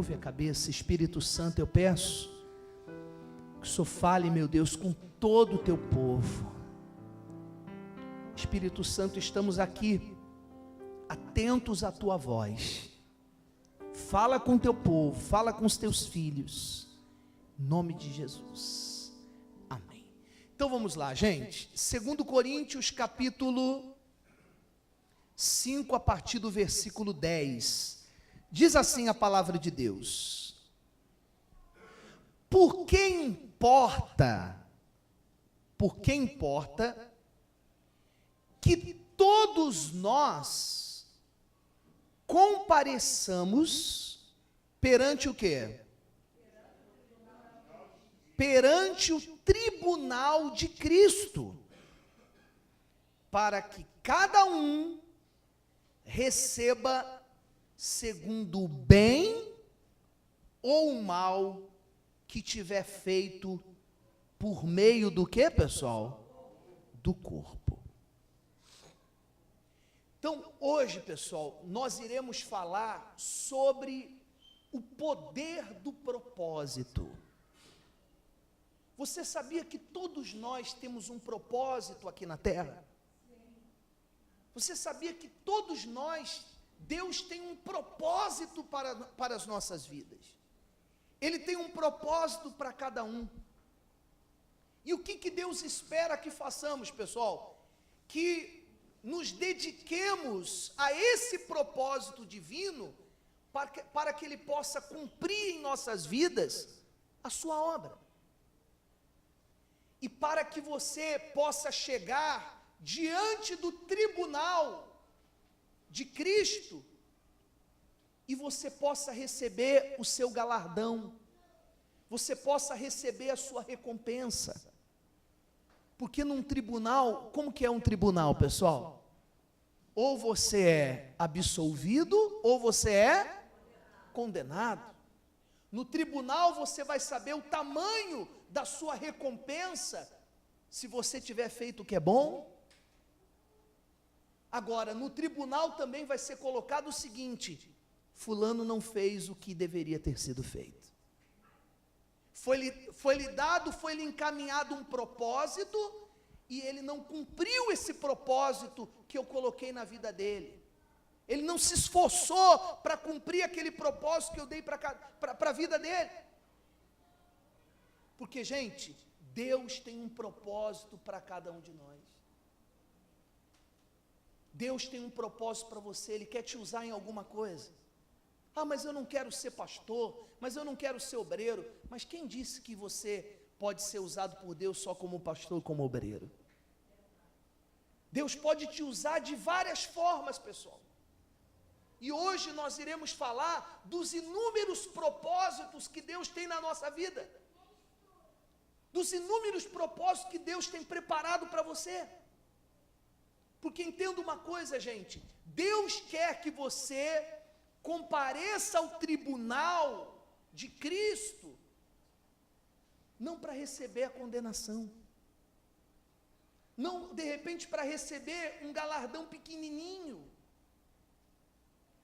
curve a cabeça. Espírito Santo, eu peço que o Senhor fale, meu Deus, com todo o teu povo. Espírito Santo, estamos aqui, atentos à tua voz. Fala com o teu povo, fala com os teus filhos, em nome de Jesus, amém. Então vamos lá, gente, 2 Coríntios capítulo 5, a partir do versículo 10, diz assim a palavra de Deus: por que importa que todos nós compareçamos perante o quê? Perante o tribunal de Cristo, para que cada um receba segundo o bem ou o mal que tiver feito por meio do que, pessoal? Do corpo. Então, hoje, pessoal, nós iremos falar sobre o poder do propósito. Você sabia que todos nós temos um propósito aqui na terra? Você sabia que todos nós, Deus tem um propósito para as nossas vidas? Ele tem um propósito para cada um. E o que Deus espera que façamos, pessoal? Que nos dediquemos a esse propósito divino, para que Ele possa cumprir em nossas vidas a sua obra. E para que você possa chegar diante do tribunal de Cristo, e você possa receber o seu galardão, você possa receber a sua recompensa. Porque num tribunal, como que é um tribunal, pessoal? Ou você é absolvido, ou você é condenado. No tribunal você vai saber o tamanho da sua recompensa, se você tiver feito o que é bom. Agora, no tribunal também vai ser colocado o seguinte: fulano não fez o que deveria ter sido feito. Foi-lhe encaminhado um propósito, e ele não cumpriu esse propósito que eu coloquei na vida dele. Ele não se esforçou para cumprir aquele propósito que eu dei para a vida dele. Porque, gente, Deus tem um propósito para cada um de nós. Deus tem um propósito para você, Ele quer te usar em alguma coisa. Ah, mas eu não quero ser pastor, mas eu não quero ser obreiro. Mas quem disse que você pode ser usado por Deus só como pastor, como obreiro? Deus pode te usar de várias formas, pessoal. E hoje nós iremos falar dos inúmeros propósitos que Deus tem na nossa vida. Dos inúmeros propósitos que Deus tem preparado para você. Porque entenda uma coisa, gente, Deus quer que você compareça ao tribunal de Cristo, não para receber a condenação, não de repente para receber um galardão pequenininho,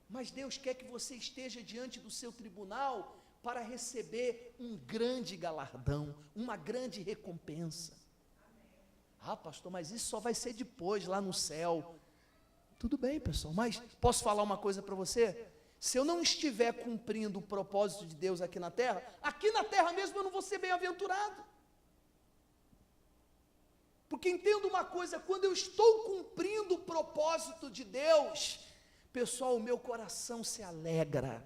mas Deus quer que você esteja diante do seu tribunal para receber um grande galardão, uma grande recompensa. Ah, pastor, mas isso só vai ser depois, lá no céu. Tudo bem, pessoal, mas posso falar uma coisa para você? Se eu não estiver cumprindo o propósito de Deus aqui na terra mesmo eu não vou ser bem-aventurado. Porque entenda uma coisa, quando eu estou cumprindo o propósito de Deus, pessoal, o meu coração se alegra.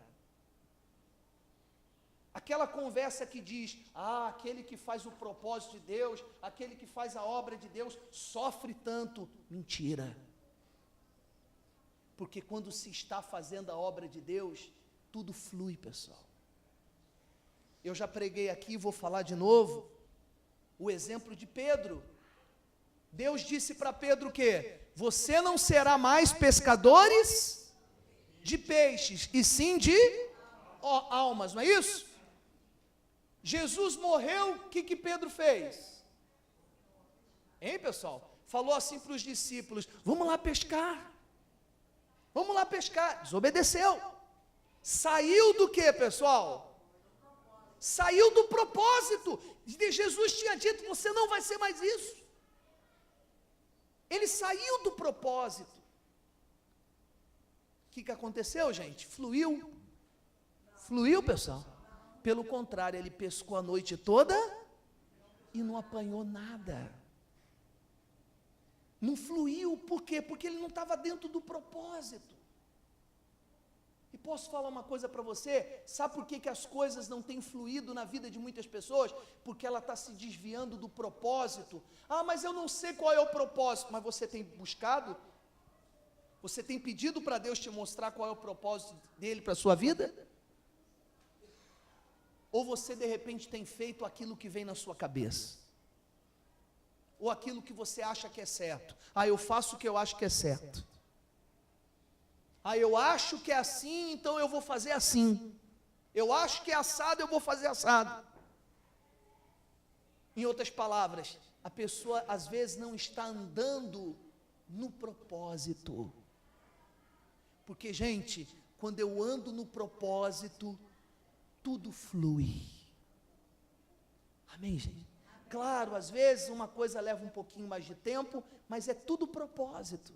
Aquela conversa que diz, aquele que faz o propósito de Deus, aquele que faz a obra de Deus, sofre tanto. Mentira. Porque quando se está fazendo a obra de Deus, tudo flui, pessoal. Eu já preguei aqui, vou falar de novo, o exemplo de Pedro. Deus disse para Pedro o quê? Você não será mais pescadores de peixes, e sim de almas, não é isso? Jesus morreu, o que Pedro fez? Hein, pessoal? Falou assim para os discípulos, vamos lá pescar. Vamos lá pescar. Desobedeceu. Saiu do que, pessoal? Saiu do propósito. Jesus tinha dito, você não vai ser mais isso. Ele saiu do propósito. O que aconteceu, gente? Fluiu. Fluiu, pessoal? Pelo contrário, ele pescou a noite toda e não apanhou nada. Não fluiu, por quê? Porque ele não estava dentro do propósito. E posso falar uma coisa para você? Sabe por que as coisas não têm fluído na vida de muitas pessoas? Porque ela está se desviando do propósito. Ah, mas eu não sei qual é o propósito. Mas você tem buscado? Você tem pedido para Deus te mostrar qual é o propósito dele para a sua vida? Ou você de repente tem feito aquilo que vem na sua cabeça? Ou aquilo que você acha que é certo? Ah, eu faço o que eu acho que é certo. Ah, eu acho que é assim, então eu vou fazer assim. Eu acho que é assado, eu vou fazer assado. Em outras palavras, a pessoa às vezes não está andando no propósito. Porque, gente, quando eu ando no propósito, tudo flui. Amém, gente? Claro, às vezes uma coisa leva um pouquinho mais de tempo, mas é tudo propósito.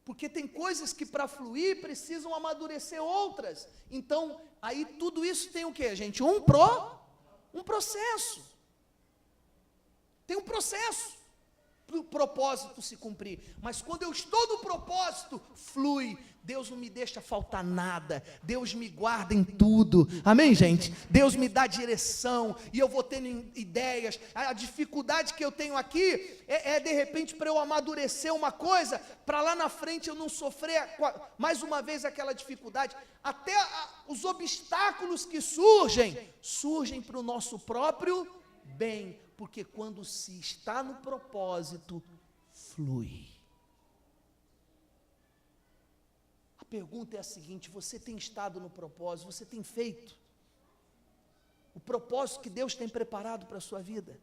Porque tem coisas que para fluir precisam amadurecer outras. Então, aí tudo isso tem o quê, gente? Um processo. Tem um processo para o propósito se cumprir. Mas quando eu estou no propósito, flui. Deus não me deixa faltar nada. Deus me guarda em tudo. Amém, gente? Deus me dá direção. E eu vou tendo ideias. A dificuldade que eu tenho aqui é de repente para eu amadurecer uma coisa, para lá na frente eu não sofrer mais uma vez aquela dificuldade. Até os obstáculos que surgem para o nosso próprio bem. Porque quando se está no propósito, flui. A pergunta é a seguinte: você tem estado no propósito? Você tem feito o propósito que Deus tem preparado para a sua vida?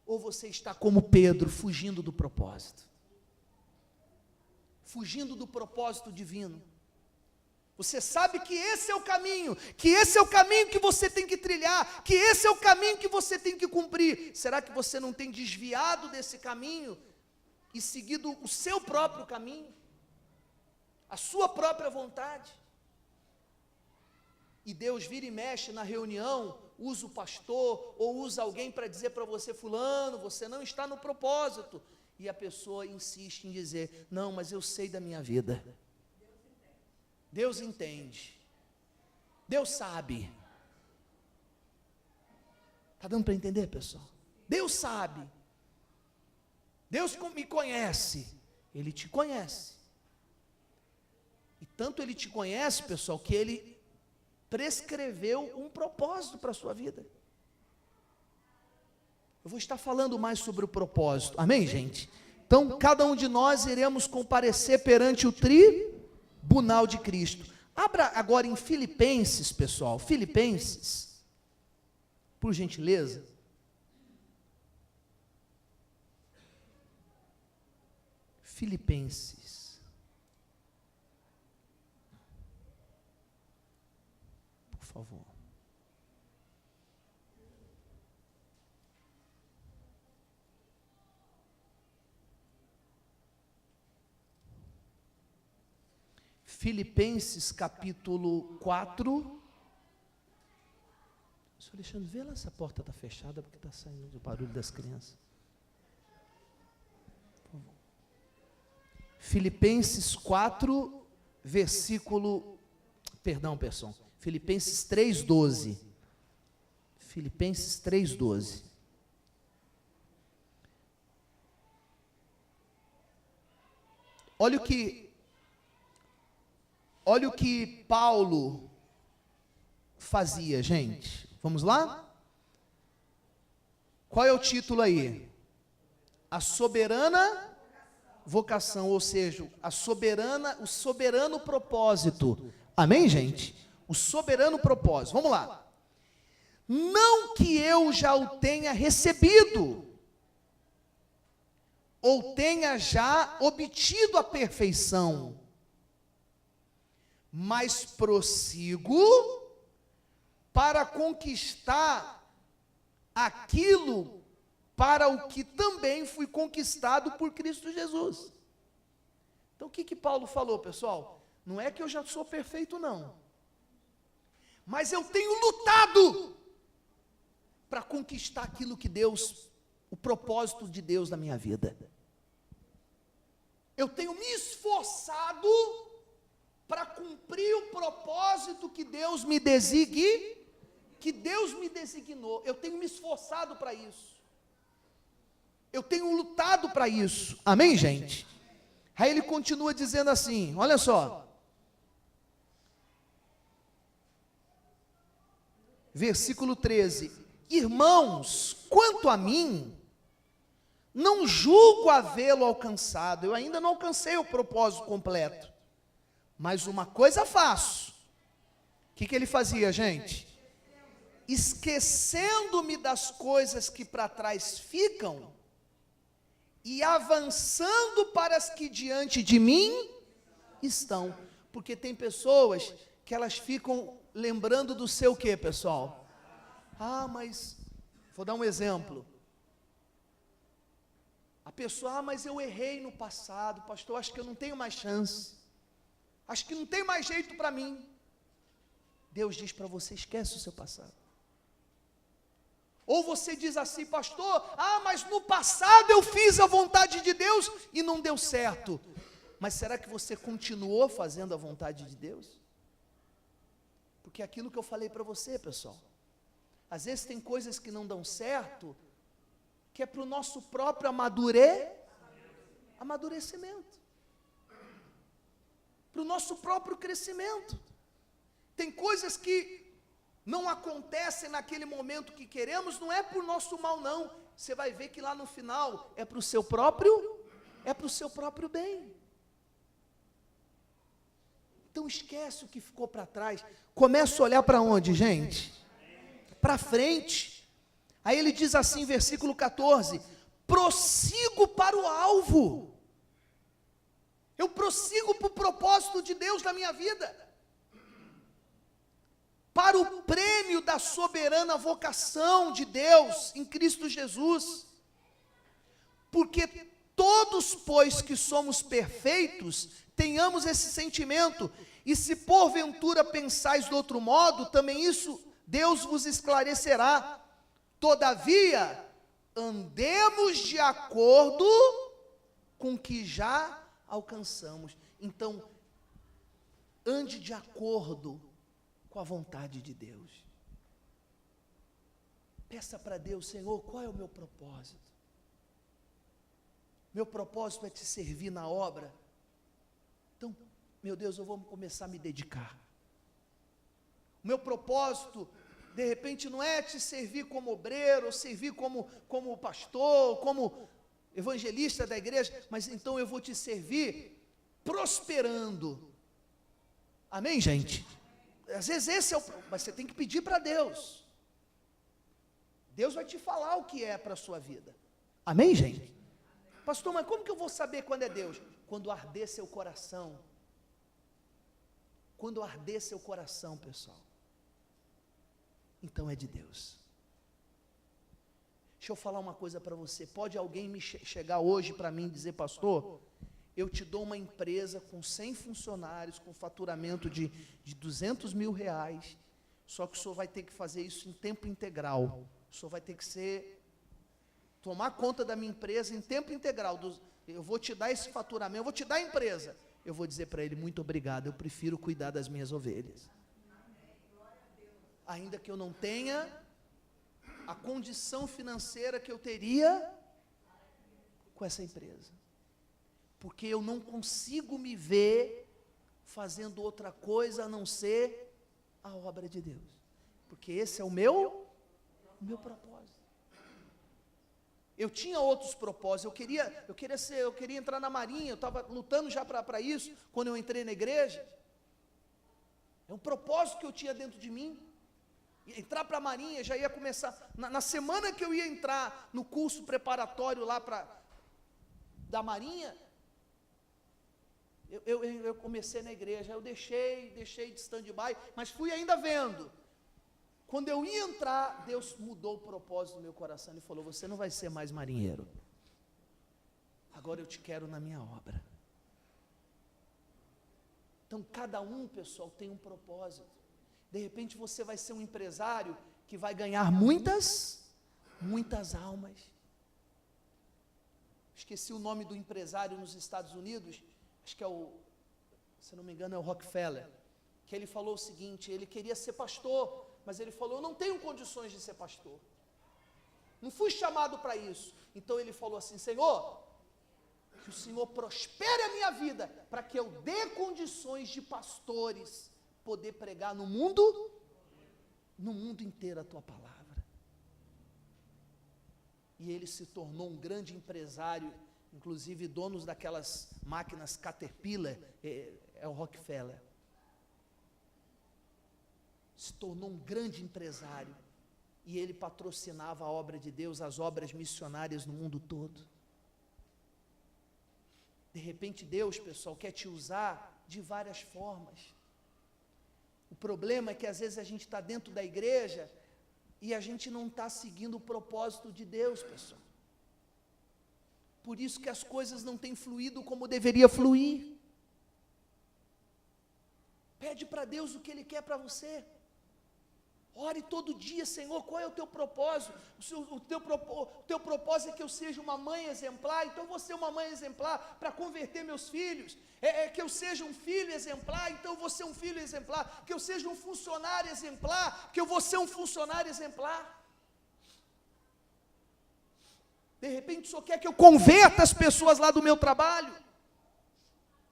Ou você está como Pedro, fugindo do propósito? Fugindo do propósito divino? Você sabe que esse é o caminho, que você tem que trilhar, que esse é o caminho que você tem que cumprir. Será que você não tem desviado desse caminho e seguido o seu próprio caminho, a sua própria vontade? E Deus vira e mexe na reunião, usa o pastor ou usa alguém para dizer para você: fulano, você não está no propósito. E a pessoa insiste em dizer: não, mas eu sei da minha vida. Deus entende, Deus sabe. Está dando para entender, pessoal? Deus sabe, Deus me conhece, Ele te conhece. E tanto Ele te conhece, pessoal, que Ele prescreveu um propósito para a sua vida. Eu vou estar falando mais sobre o propósito, amém, gente? Então, cada um de nós iremos comparecer perante o tribunal de Cristo. Abra agora em Filipenses, pessoal, Filipenses, por gentileza. Filipenses, por favor. Filipenses capítulo 4. Senhor Alexandre, vê lá se a porta está fechada, porque está saindo o barulho das crianças. Filipenses 4, versículo, pessoal, Filipenses 3:12. Filipenses 3:12. Olha o que Paulo fazia, gente. Vamos lá? Qual é o título aí? A soberana vocação, ou seja, o soberano propósito. Amém, gente? O soberano propósito. Vamos lá. Não que eu já o tenha recebido, ou tenha já obtido a perfeição, mas prossigo para conquistar aquilo para o que também fui conquistado por Cristo Jesus. Então o que Paulo falou, pessoal? Não é que eu já sou perfeito, não. Mas eu tenho lutado para conquistar aquilo que Deus, o propósito de Deus na minha vida. Eu tenho me esforçado para cumprir o propósito que Deus me designou. Eu tenho me esforçado para isso. Eu tenho lutado para isso. Amém, gente? Aí ele continua dizendo assim, olha só. Versículo 13. Irmãos, quanto a mim, não julgo havê-lo alcançado. Eu ainda não alcancei o propósito completo. Mas uma coisa faço. O que ele fazia, gente? Esquecendo-me das coisas que para trás ficam e avançando para as que diante de mim estão. Porque tem pessoas que elas ficam lembrando do seu quê, pessoal? Mas, vou dar um exemplo. A pessoa, mas eu errei no passado, pastor, acho que eu não tenho mais chance. Acho que não tem mais jeito para mim. Deus diz para você, esquece o seu passado. Ou você diz assim, pastor, mas no passado eu fiz a vontade de Deus e não deu certo. Mas será que você continuou fazendo a vontade de Deus? Porque é aquilo que eu falei para você, pessoal. Às vezes tem coisas que não dão certo, que é para o nosso próprio amadurecimento. Para o nosso próprio crescimento. Tem coisas que não acontecem naquele momento que queremos, não é por nosso mal, não. Você vai ver que lá no final é para o seu próprio bem. Então esquece o que ficou para trás. Começa a olhar para onde, gente? Para frente. Aí ele diz assim, versículo 14: prossigo para o alvo. Eu prossigo para o propósito de Deus na minha vida. Para o prêmio da soberana vocação de Deus em Cristo Jesus. Porque todos, pois, que somos perfeitos, tenhamos esse sentimento, e se porventura pensais de outro modo, também isso Deus vos esclarecerá. Todavia, andemos de acordo com o que já alcançamos. Então, ande de acordo com a vontade de Deus. Peça para Deus, Senhor, qual é o meu propósito? Meu propósito é te servir na obra. Então, meu Deus, eu vou começar a me dedicar. O meu propósito, de repente, não é te servir como obreiro, ou servir como pastor, como evangelista da igreja, mas então eu vou te servir prosperando. Amém, gente? Às vezes esse é o problema, mas você tem que pedir para Deus. Deus vai te falar o que é para a sua vida. Amém, gente? Pastor, mas como que eu vou saber quando é Deus? Quando arder seu coração. Quando arder seu coração, pessoal. Então é de Deus. Deixa eu falar uma coisa para você. Pode alguém chegar hoje para mim e dizer, pastor, eu te dou uma empresa com 100 funcionários, com faturamento de 200 mil reais, só que o senhor vai ter que fazer isso em tempo integral. O senhor vai ter que tomar conta da minha empresa em tempo integral. Eu vou te dar esse faturamento, eu vou te dar a empresa. Eu vou dizer para ele, muito obrigado, eu prefiro cuidar das minhas ovelhas. Ainda que eu não tenha a condição financeira que eu teria com essa empresa. Porque eu não consigo me ver fazendo outra coisa a não ser a obra de Deus. Porque esse é o meu propósito. Eu tinha outros propósitos, eu queria entrar na marinha, eu estava lutando já para isso, quando eu entrei na igreja. É um propósito que eu tinha dentro de mim. Entrar para a marinha, já ia começar, na semana que eu ia entrar no curso preparatório lá da marinha, Eu comecei na igreja, eu deixei de stand-by, mas fui ainda vendo. Quando eu ia entrar, Deus mudou o propósito do meu coração e falou: você não vai ser mais marinheiro, agora eu te quero na minha obra. Então cada um, pessoal, tem um propósito. De repente você vai ser um empresário que vai ganhar muitas almas. Esqueci o nome do empresário nos Estados Unidos, acho que se não me engano é o Rockefeller, que ele falou o seguinte: ele queria ser pastor, mas ele falou: eu não tenho condições de ser pastor, não fui chamado para isso. Então ele falou assim: Senhor, que o Senhor prospere a minha vida, para que eu dê condições de pastores poder pregar no mundo inteiro a tua palavra. E ele se tornou um grande empresário, inclusive donos daquelas máquinas Caterpillar, é o Rockefeller. Se tornou um grande empresário, e ele patrocinava a obra de Deus, as obras missionárias no mundo todo. De repente Deus, pessoal, quer te usar de várias formas. O problema é que às vezes a gente está dentro da igreja e a gente não está seguindo o propósito de Deus, pessoal. Por isso que as coisas não têm fluído como deveria fluir. Pede para Deus o que Ele quer para você. Ore todo dia: Senhor, qual é o teu propósito? O teu propósito é que eu seja uma mãe exemplar, então eu vou ser uma mãe exemplar para converter meus filhos. Que eu seja um filho exemplar, então eu vou ser um filho exemplar. Que eu seja um funcionário exemplar, que eu vou ser um funcionário exemplar. De repente o Senhor quer que eu converta as pessoas lá do meu trabalho,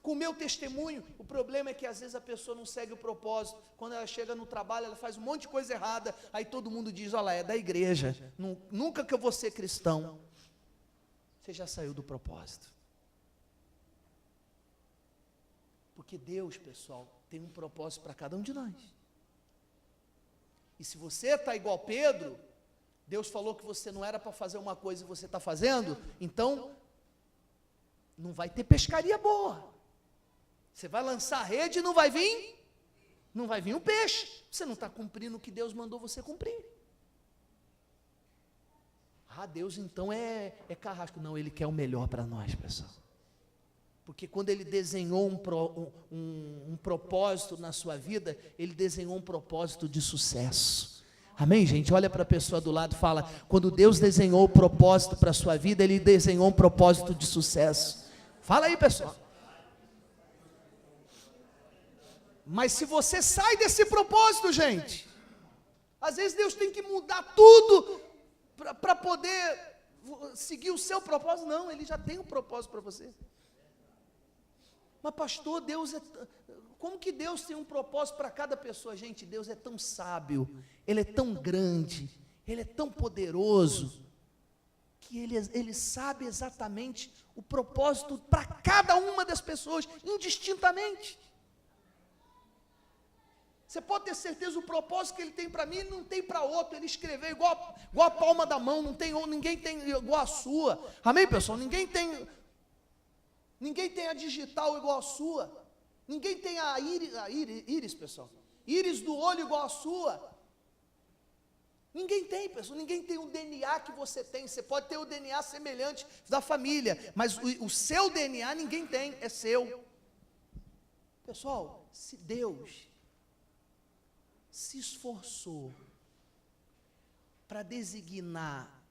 com o meu testemunho. O problema é que às vezes a pessoa não segue o propósito. Quando ela chega no trabalho, ela faz um monte de coisa errada, aí todo mundo diz: olha lá, é da igreja, nunca que eu vou ser cristão. Você já saiu do propósito. Porque Deus, pessoal, tem um propósito para cada um de nós. E se você está igual Pedro, Deus falou que você não era para fazer uma coisa e você está fazendo, então não vai ter pescaria boa. Você vai lançar a rede e não vai vir um peixe. Você não está cumprindo o que Deus mandou você cumprir. Deus então é carrasco. Não, Ele quer o melhor para nós, pessoal. Porque quando Ele desenhou um propósito na sua vida, Ele desenhou um propósito de sucesso. Amém, gente? Olha para a pessoa do lado e fala: quando Deus desenhou o propósito para a sua vida, Ele desenhou um propósito de sucesso. Fala aí, pessoal. Mas se você sai desse propósito, gente, às vezes Deus tem que mudar tudo para poder seguir o seu propósito. Não, Ele já tem um propósito para você. Mas pastor, como que Deus tem um propósito para cada pessoa? Gente, Deus é tão sábio, Ele é tão grande, Ele é tão poderoso, que Ele sabe exatamente o propósito para cada uma das pessoas, indistintamente. Você pode ter certeza, o propósito que Ele tem para mim, Ele não tem para outro. Ele escreveu igual a palma da mão, ninguém tem igual a sua. Amém, pessoal? Ninguém tem a digital igual a sua. Ninguém tem a íris, pessoal. Íris do olho igual a sua. Ninguém tem, pessoal. Ninguém tem o DNA que você tem. Você pode ter o DNA semelhante da família, mas o seu DNA ninguém tem, é seu. Pessoal, se Deus se esforçou para designar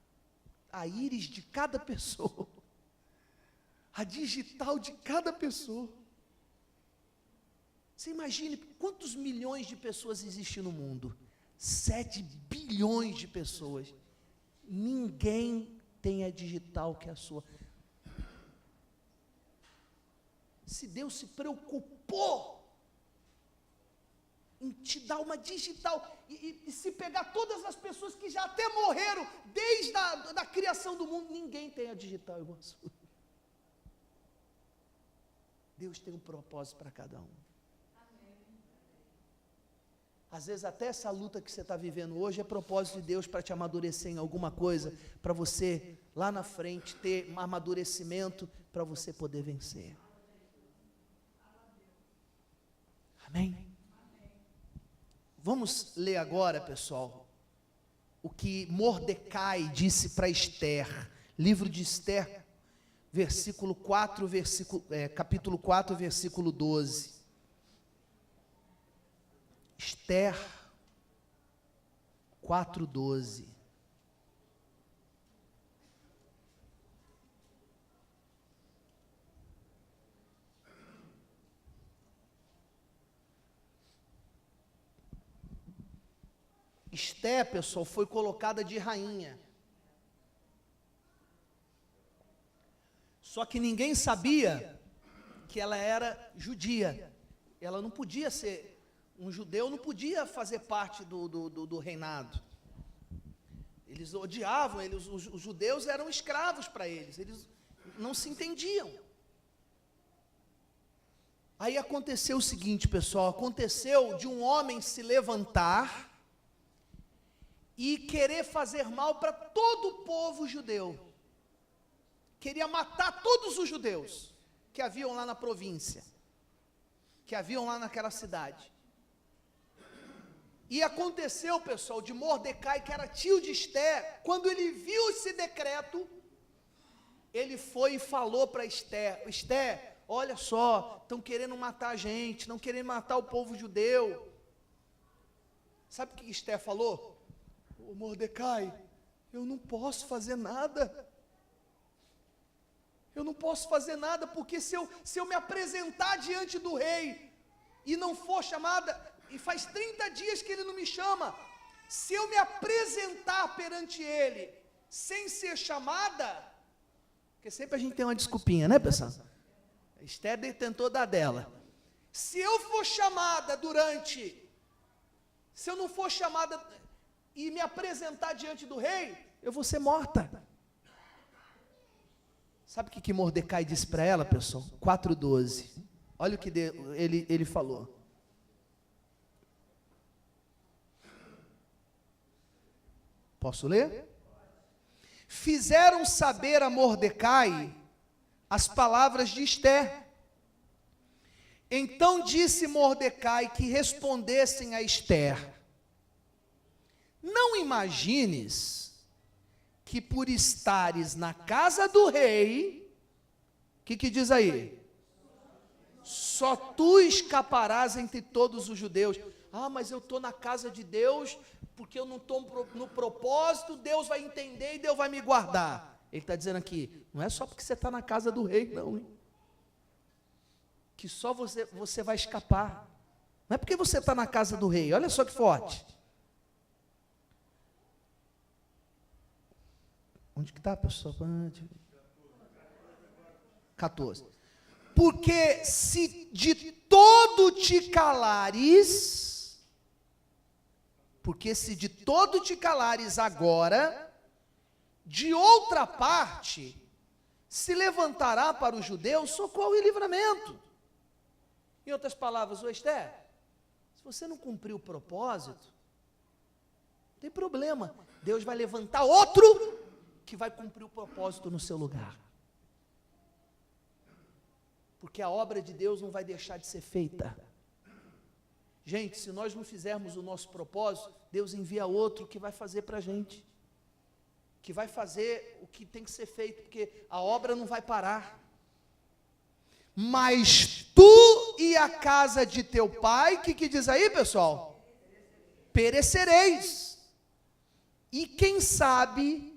a íris de cada pessoa, a digital de cada pessoa. Você imagine quantos milhões de pessoas existem no mundo? 7 bilhões de pessoas. Ninguém tem a digital que é a sua. Se Deus se preocupou em te dar uma digital, e se pegar todas as pessoas que já até morreram, desde a criação do mundo, ninguém tem a digital igual a sua. Deus tem um propósito para cada um. Às vezes até essa luta que você está vivendo hoje é propósito de Deus para te amadurecer em alguma coisa, para você lá na frente ter um amadurecimento para você poder vencer. Amém? Vamos ler agora, pessoal, o que Mordecai disse para Esther, livro de Esther, capítulo 4, versículo 12. Esther 4:12. Esther, pessoal, foi colocada de rainha. Só que ninguém sabia que ela era judia. Ela não podia ser, um judeu não podia fazer parte do reinado. Eles odiavam, os judeus eram escravos para eles não se entendiam. Aí aconteceu o seguinte, pessoal, aconteceu de um homem se levantar e querer fazer mal para todo o povo judeu. Queria matar todos os judeus que haviam lá na província, que haviam lá naquela cidade. E aconteceu, pessoal, de Mordecai, que era tio de Esther, quando ele viu esse decreto, ele foi e falou para Esther: Esther, olha só, estão querendo matar a gente, estão querendo matar o povo judeu. Sabe o que Esther falou? Ô Mordecai, eu não posso fazer nada. Eu não posso fazer nada, porque se eu me apresentar diante do rei e não for chamada, e faz 30 dias que ele não me chama, se eu me apresentar perante ele sem ser chamada, porque sempre a gente tem uma desculpinha, né, pessoal? Esther tentou dar dela. Se eu for chamada se eu não for chamada e me apresentar diante do rei, eu vou ser morta. Sabe o que Mordecai disse para ela, pessoal? 4:12. Olha o que ele falou. Posso ler? Fizeram saber a Mordecai as palavras de Esther. Então disse Mordecai que respondessem a Esther: não imagines que por estares na casa do rei, o que diz aí? Só tu escaparás entre todos os judeus. Ah, mas eu estou na casa de Deus, porque eu não estou no propósito, Deus vai entender e Deus vai me guardar. Ele está dizendo aqui, não é só porque você está na casa do rei, não, hein? Que só você vai escapar. Não é porque você está na casa do rei, olha só que forte. Onde que está, pessoal? 14. Porque se de todo te calares, agora, de outra parte, se levantará para os judeus socorro e livramento. Em outras palavras, Esther, se você não cumprir o propósito, não tem problema, Deus vai levantar outro que vai cumprir o propósito no seu lugar. Porque a obra de Deus não vai deixar de ser feita. Gente, se nós não fizermos o nosso propósito, Deus envia outro que vai fazer para a gente, que vai fazer o que tem que ser feito, porque a obra não vai parar. Mas tu e a casa de teu pai, o que diz aí, pessoal? Perecereis. E quem sabe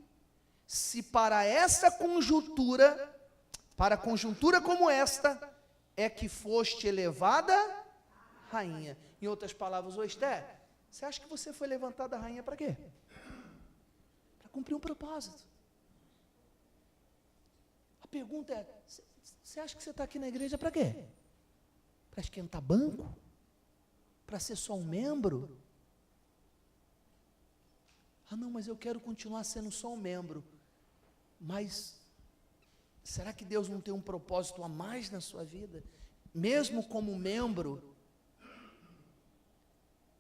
se para conjuntura como esta, é que foste elevada rainha. Em outras palavras, Esther, você acha que você foi levantada rainha para quê? Para cumprir um propósito. A pergunta é, você acha que você está aqui na igreja para quê? Para esquentar banco? Para ser só um membro? Ah, não, mas eu quero continuar sendo só um membro. Mas será que Deus não tem um propósito a mais na sua vida? Mesmo como membro?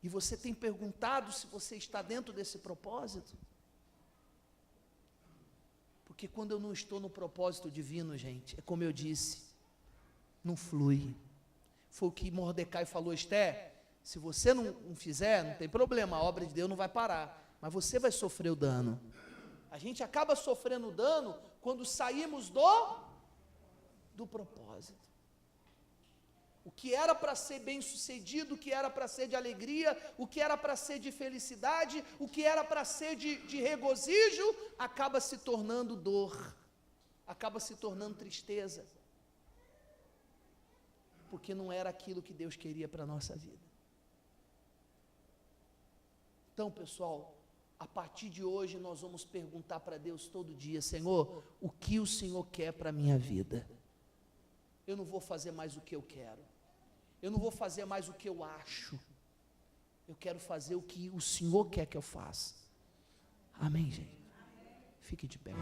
E você tem perguntado se você está dentro desse propósito? Porque quando eu não estou no propósito divino, gente, é como eu disse, não flui. Foi o que Mordecai falou: Esther, se você não fizer, não tem problema, a obra de Deus não vai parar, mas você vai sofrer o dano. A gente acaba sofrendo dano quando saímos do propósito. O que era para ser bem-sucedido, o que era para ser de alegria, o que era para ser de felicidade, o que era para ser de regozijo, acaba se tornando dor, acaba se tornando tristeza, porque não era aquilo que Deus queria para a nossa vida. Então, pessoal, a partir de hoje nós vamos perguntar para Deus todo dia: Senhor, o que o Senhor quer para a minha vida? Eu não vou fazer mais o que eu quero, eu não vou fazer mais o que eu acho, eu quero fazer o que o Senhor quer que eu faça. Amém, gente? Fique de pé.